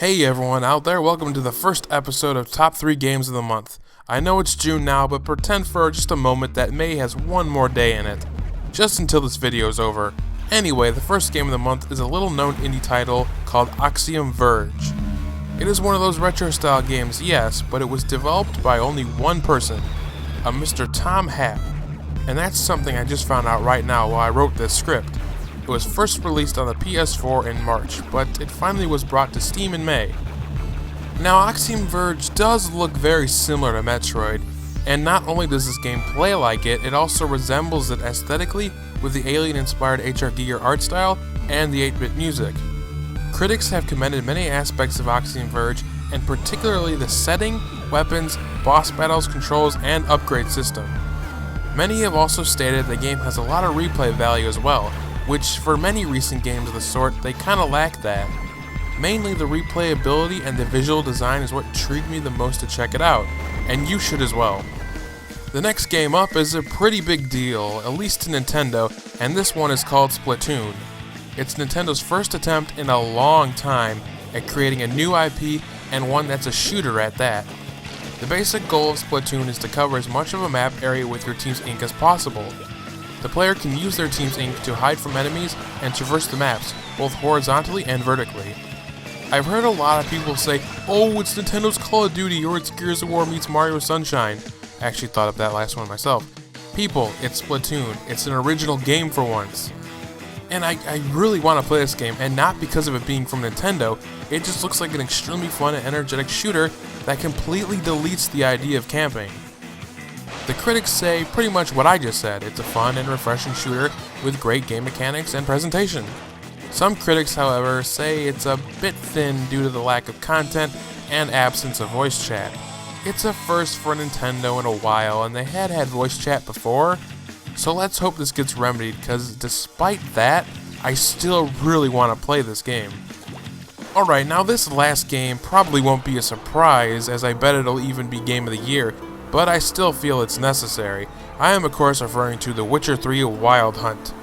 Hey everyone out there, welcome to the first episode of Top 3 Games of the Month. I know it's June now, but pretend for just a moment that May has one more day in it. Just until this video is over. Anyway, the first game of the month is a little known indie title called Axiom Verge. It is one of those retro style games, yes, but it was developed by only one person, a Mr. Tom Happ. And that's something I just found out right now while I wrote this script. It was first released on the PS4 in March, but it finally was brought to Steam in May. Now, Axiom Verge does look very similar to Metroid, and not only does this game play like it, it also resembles it aesthetically with the alien-inspired H.R. Giger art style and the 8-bit music. Critics have commended many aspects of Axiom Verge, and particularly the setting, weapons, boss battles, controls, and upgrade system. Many have also stated the game has a lot of replay value as well, which for many recent games of the sort, they kinda lack that. Mainly the replayability and the visual design is what intrigued me the most to check it out, and you should as well. The next game up is a pretty big deal, at least to Nintendo, and this one is called Splatoon. It's Nintendo's first attempt in a long time at creating a new IP and one that's a shooter at that. The basic goal of Splatoon is to cover as much of a map area with your team's ink as possible. The player can use their team's ink to hide from enemies and traverse the maps, both horizontally and vertically. I've heard a lot of people say, oh, it's Nintendo's Call of Duty or it's Gears of War meets Mario Sunshine. I actually thought of that last one myself. People, it's Splatoon. It's an original game for once. And I really want to play this game, and not because of it being from Nintendo. It just looks like an extremely fun and energetic shooter that completely deletes the idea of camping. The critics say pretty much what I just said. It's a fun and refreshing shooter with great game mechanics and presentation. Some critics, however, say it's a bit thin due to the lack of content and absence of voice chat. It's a first for Nintendo in a while, and they had voice chat before, so let's hope this gets remedied, because despite that, I still really want to play this game. Alright, now this last game probably won't be a surprise, as I bet it'll even be Game of the Year, but I still feel it's necessary. I am of course referring to The Witcher 3 Wild Hunt.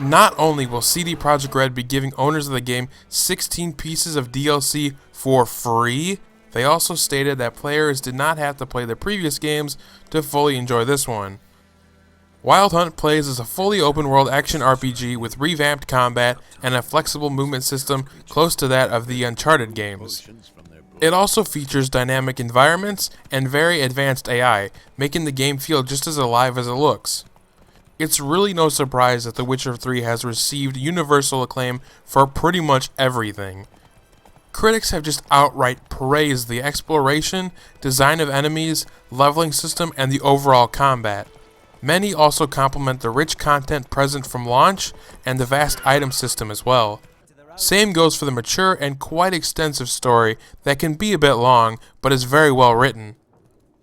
Not only will CD Projekt Red be giving owners of the game 16 pieces of DLC for free, they also stated that players did not have to play the previous games to fully enjoy this one. Wild Hunt plays as a fully open-world action RPG with revamped combat and a flexible movement system close to that of the Uncharted games. It also features dynamic environments and very advanced AI, making the game feel just as alive as it looks. It's really no surprise that The Witcher 3 has received universal acclaim for pretty much everything. Critics have just outright praised the exploration, design of enemies, leveling system, and the overall combat. Many also compliment the rich content present from launch and the vast item system as well. Same goes for the mature and quite extensive story that can be a bit long, but is very well written.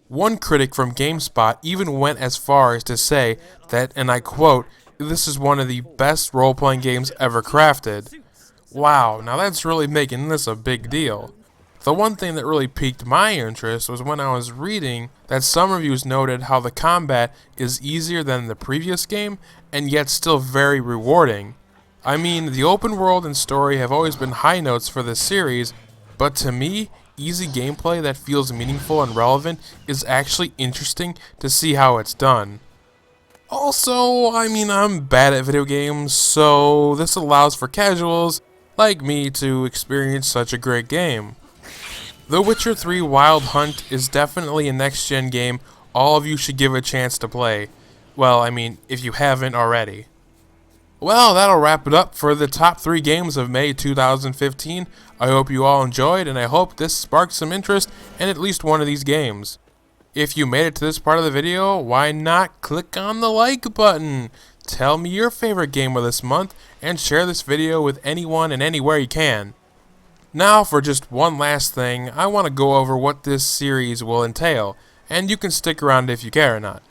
One critic from GameSpot even went as far as to say that, and I quote, "This is one of the best role-playing games ever crafted." Wow, now that's really making this a big deal. The one thing that really piqued my interest was when I was reading that some reviews noted how the combat is easier than the previous game, and yet still very rewarding. I mean, the open world and story have always been high notes for this series, but to me, easy gameplay that feels meaningful and relevant is actually interesting to see how it's done. Also, I mean, I'm bad at video games, so this allows for casuals like me to experience such a great game. The Witcher 3 Wild Hunt is definitely a next-gen game all of you should give a chance to play. Well, I mean, if you haven't already. Well, that'll wrap it up for the top 3 games of May 2015. I hope you all enjoyed, and I hope this sparked some interest in at least one of these games. If you made it to this part of the video, why not click on the like button? Tell me your favorite game of this month, and share this video with anyone and anywhere you can. Now, for just one last thing, I want to go over what this series will entail, and you can stick around if you care or not.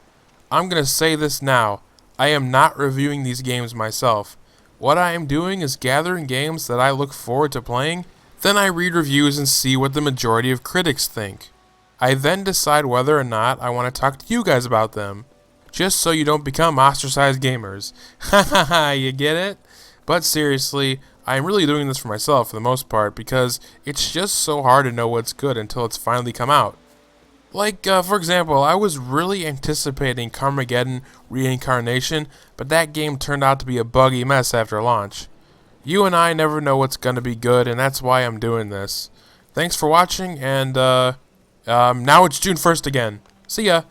I'm going to say this now. I am not reviewing these games myself. What I am doing is gathering games that I look forward to playing, then I read reviews and see what the majority of critics think. I then decide whether or not I want to talk to you guys about them, just so you don't become ostracized gamers. Hahaha, you get it? But seriously, I'm really doing this for myself for the most part because it's just so hard to know what's good until it's finally come out. Like, for example, I was really anticipating Carmageddon Reincarnation, but that game turned out to be a buggy mess after launch. You and I never know what's gonna be good, and that's why I'm doing this. Thanks for watching, and now it's June 1st again. See ya!